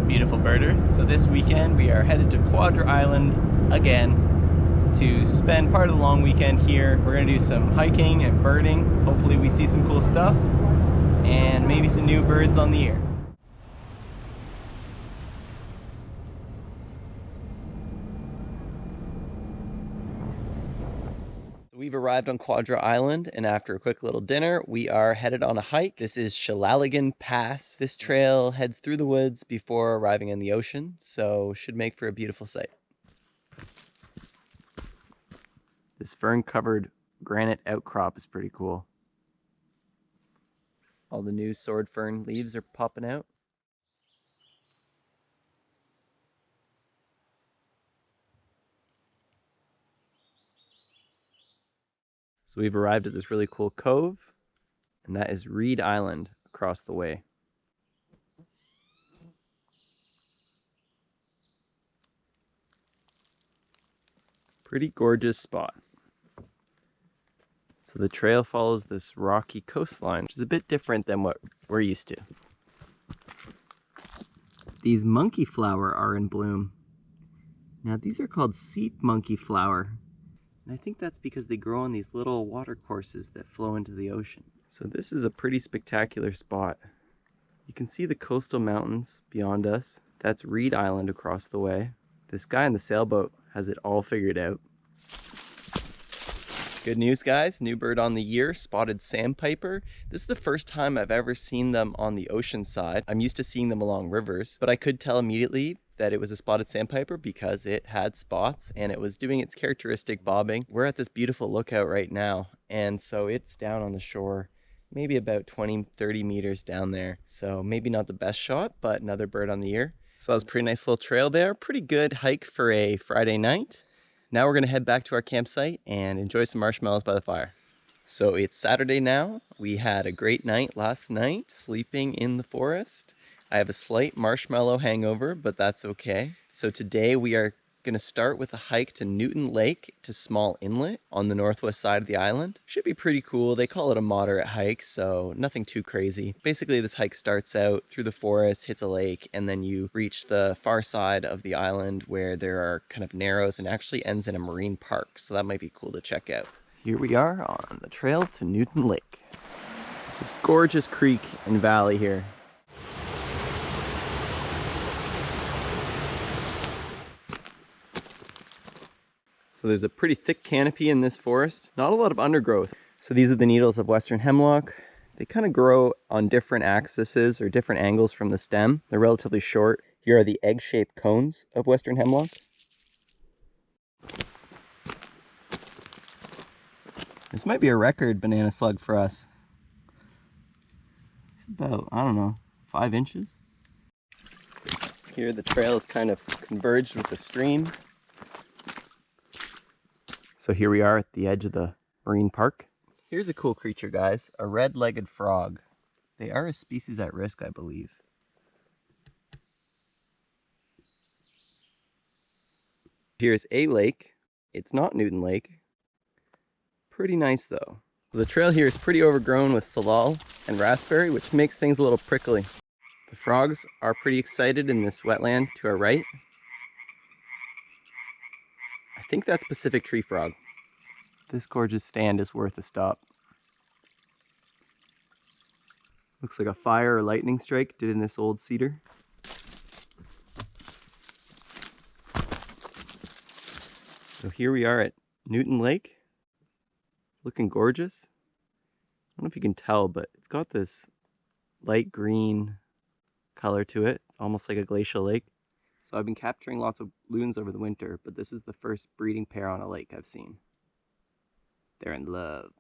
beautiful birders. So this weekend we are headed to Quadra Island again to spend part of the long weekend here. We're gonna do some hiking and birding. Hopefully we see some cool stuff and maybe some new birds on the ear. We've arrived on Quadra Island, and after a quick little dinner, we are headed on a hike. This is Shillaligan Pass. This trail heads through the woods before arriving in the ocean, so should make for a beautiful sight. This fern-covered granite outcrop is pretty cool. All the new sword fern leaves are popping out. So we've arrived at this really cool cove, and that is Reed Island across the way. Pretty gorgeous spot. So the trail follows this rocky coastline, which is a bit different than what we're used to. These monkey flower are in bloom. Now these are called seep monkey flower. And I think that's because they grow on these little water courses that flow into the ocean. So this is a pretty spectacular spot. You can see the coastal mountains beyond us. That's Reed Island across the way. This guy in the sailboat has it all figured out. Good news, guys. New bird on the year, spotted sandpiper. This is the first time I've ever seen them on the ocean side. I'm used to seeing them along rivers, but I could tell immediately that it was a spotted sandpiper because it had spots and it was doing its characteristic bobbing. We're at this beautiful lookout right now, and so it's down on the shore, maybe about 20-30 meters down there. So maybe not the best shot, but another bird on the year. So that was a pretty nice little trail there. Pretty good hike for a Friday night. Now we're gonna head back to our campsite and enjoy some marshmallows by the fire. So it's Saturday now. We had a great night last night, sleeping in the forest. I have a slight marshmallow hangover, but that's okay. So today we are gonna start with a hike to Newton Lake to Small Inlet on the northwest side of the island. Should be pretty cool. They call it a moderate hike, so nothing too crazy. Basically, this hike starts out through the forest, hits a lake, and then you reach the far side of the island where there are kind of narrows and actually ends in a marine park. So that might be cool to check out. Here we are on the trail to Newton Lake. This is gorgeous creek and valley here. So there's a pretty thick canopy in this forest, not a lot of undergrowth. So these are the needles of western hemlock. They kind of grow on different axes or different angles from the stem. They're relatively short. Here are the egg-shaped cones of western hemlock. This might be a record banana slug for us. It's about, I don't know, 5 inches. Here the trail is kind of converged with the stream. So here we are at the edge of the marine park. Here's a cool creature, guys, a red-legged frog. They are a species at risk, I believe. Here's a lake. It's not Newton Lake. Pretty nice though. The trail here is pretty overgrown with salal and raspberry, which makes things a little prickly. The frogs are pretty excited in this wetland to our right. I think that's Pacific tree frog. This gorgeous stand is worth a stop. Looks like a fire or lightning strike did in this old cedar. So here we are at Newton Lake. Looking gorgeous. I don't know if you can tell, but it's got this light green color to it. It's almost like a glacial lake. So I've been capturing lots of loons over the winter, but this is the first breeding pair on a lake I've seen. They're in love.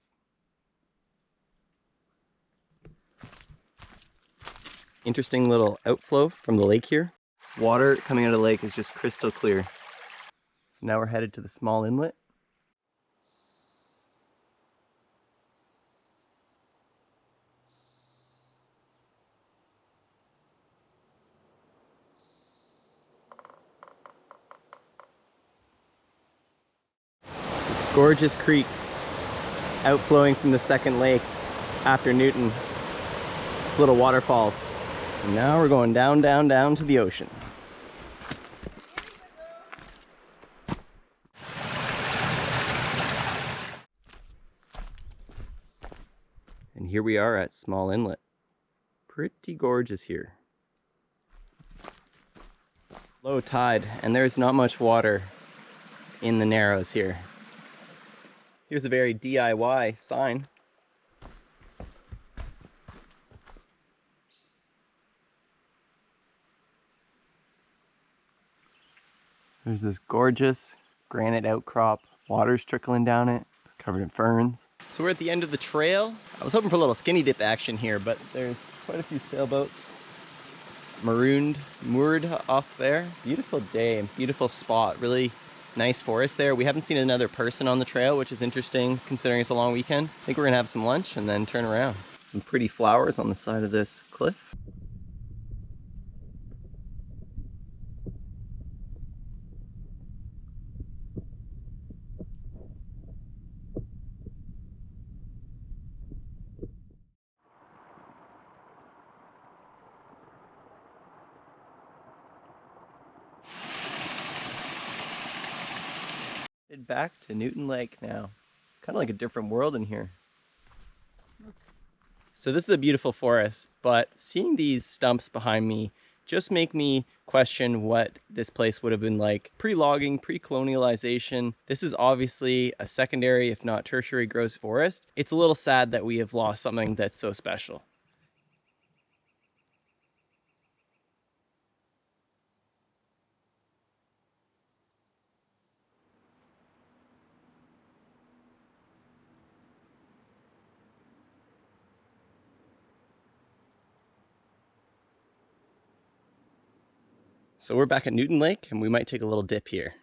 Interesting little outflow from the lake here. Water coming out of the lake is just crystal clear. So now we're headed to the small inlet. Gorgeous creek outflowing from the second lake after Newton. It's little waterfalls. And now we're going down, down, down to the ocean. And here we are at Small Inlet. Pretty gorgeous here. Low tide, and there's not much water in the Narrows here. Here's a very DIY sign. There's this gorgeous granite outcrop. Water's trickling down it, covered in ferns. So we're at the end of the trail. I was hoping for a little skinny dip action here, but there's quite a few sailboats moored off there. Beautiful day, beautiful spot, really nice forest there. We haven't seen another person on the trail, which is interesting considering it's a long weekend. I think we're gonna have some lunch and then turn around. Some pretty flowers on the side of this cliff. Back to Newton Lake now. Kind of like a different world in here. So this is a beautiful forest, but seeing these stumps behind me just make me question what this place would have been like pre-logging, pre-colonialization. This is obviously a secondary, if not tertiary, growth forest. It's a little sad that we have lost something that's so special. So we're back at Newton Lake and we might take a little dip here.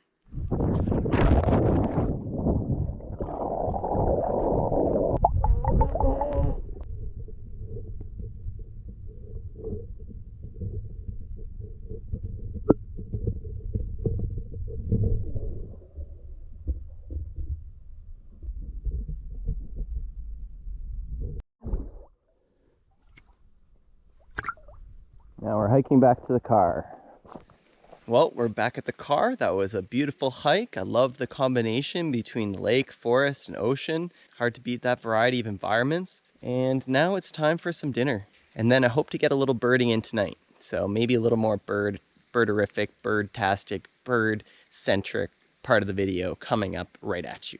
Now we're hiking back to the car. Well, we're back at the car. That was a beautiful hike. I love the combination between lake, forest, and ocean. Hard to beat that variety of environments. And now it's time for some dinner. And then I hope to get a little birding in tonight. So maybe a little more birderific, birdtastic, bird-centric part of the video coming up right at you.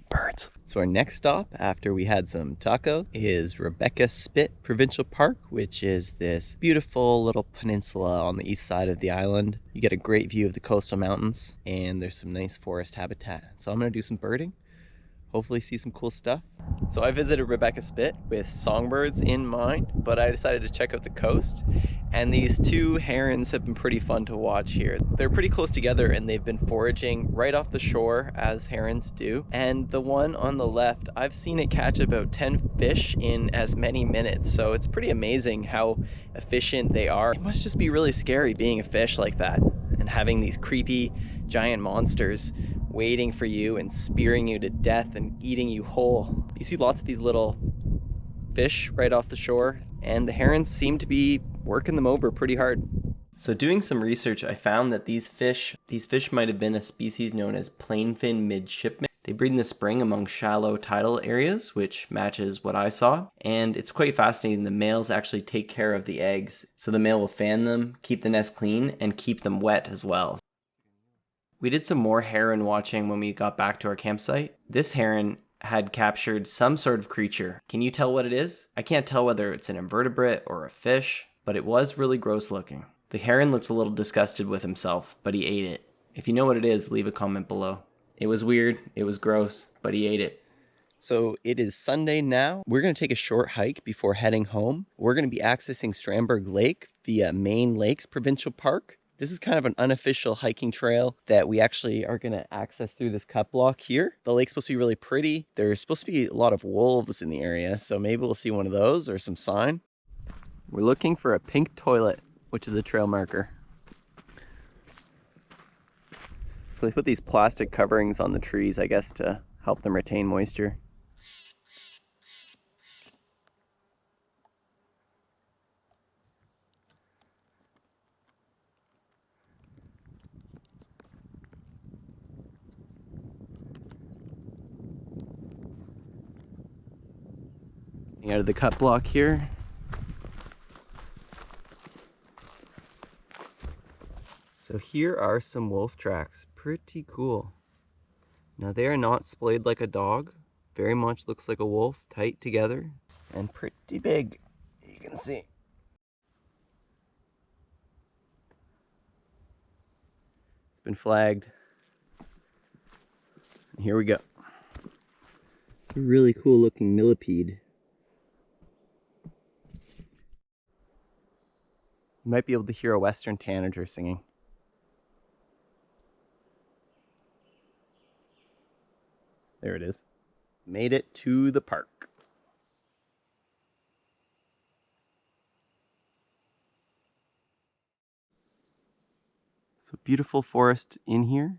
Birds. So our next stop after we had some tacos is Rebecca Spit Provincial Park, which is this beautiful little peninsula on the east side of the island. You get a great view of the coastal mountains and there's some nice forest habitat. So I'm gonna do some birding, hopefully see some cool stuff. So I visited Rebecca Spit with songbirds in mind, but I decided to check out the coast. And these two herons have been pretty fun to watch here. They're pretty close together and they've been foraging right off the shore as herons do. And the one on the left, I've seen it catch about 10 fish in as many minutes. So it's pretty amazing how efficient they are. It must just be really scary being a fish like that and having these creepy giant monsters waiting for you and spearing you to death and eating you whole. You see lots of these little fish right off the shore and the herons seem to be working them over pretty hard. So doing some research, I found that these fish might have been a species known as plainfin midshipman. They breed in the spring among shallow tidal areas, which matches what I saw. And it's quite fascinating. The males actually take care of the eggs. So the male will fan them, keep the nest clean, and keep them wet as well. We did some more heron watching when we got back to our campsite. This heron had captured some sort of creature. Can you tell what it is? I can't tell whether it's an invertebrate or a fish, but it was really gross looking. The heron looked a little disgusted with himself, but he ate it. If you know what it is, leave a comment below. It was weird, it was gross, but he ate it. So it is Sunday now. We're gonna take a short hike before heading home. We're gonna be accessing Strandberg Lake via Main Lakes Provincial Park. This is kind of an unofficial hiking trail that we actually are gonna access through this cut block here. The lake's supposed to be really pretty. There's supposed to be a lot of wolves in the area, so maybe we'll see one of those or some sign. We're looking for a pink toilet, which is a trail marker. So they put these plastic coverings on the trees, I guess, to help them retain moisture. Out of the cut block here. So here are some wolf tracks. Pretty cool. Now they are not splayed like a dog. Very much looks like a wolf, tight together, and pretty big. You can see. It's been flagged. And here we go. It's a really cool looking millipede. You might be able to hear a western tanager singing. There it is. Made it to the park. So beautiful forest in here.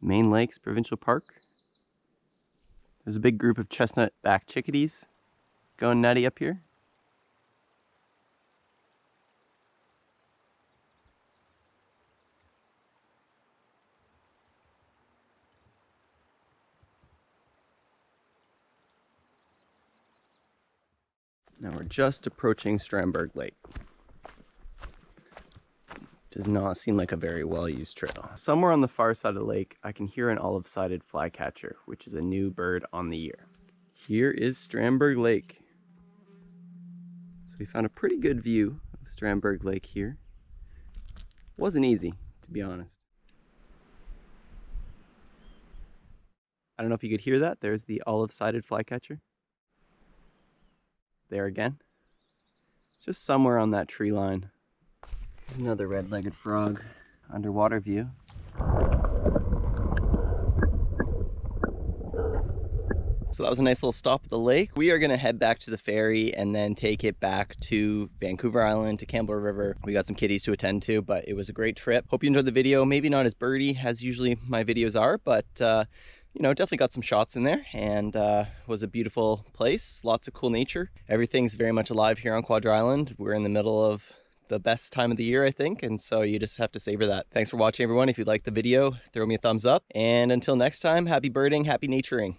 Main Lakes Provincial Park. There's a big group of chestnut-backed chickadees going nutty up here. Now we're just approaching Strandberg Lake. Does not seem like a very well-used trail. Somewhere on the far side of the lake, I can hear an olive-sided flycatcher, which is a new bird on the year. Here is Strandberg Lake. So we found a pretty good view of Strandberg Lake here. Wasn't easy, to be honest. I don't know if you could hear that. There's the olive-sided flycatcher. There again. It's just somewhere on that tree line. There's another red-legged frog. Underwater view. So that was a nice little stop at the lake. We are gonna head back to the ferry and then take it back to Vancouver Island, to Campbell River. We got some kitties to attend to, but it was a great trip. Hope you enjoyed the video. Maybe not as birdy as usually my videos are, but you know, definitely got some shots in there, and was a beautiful place. Lots of cool nature. Everything's very much alive here on Quadra Island. We're in the middle of the best time of the year, I think, and so you just have to savor that. Thanks for watching, everyone. If you liked the video, throw me a thumbs up, and until next time, happy birding, happy naturing.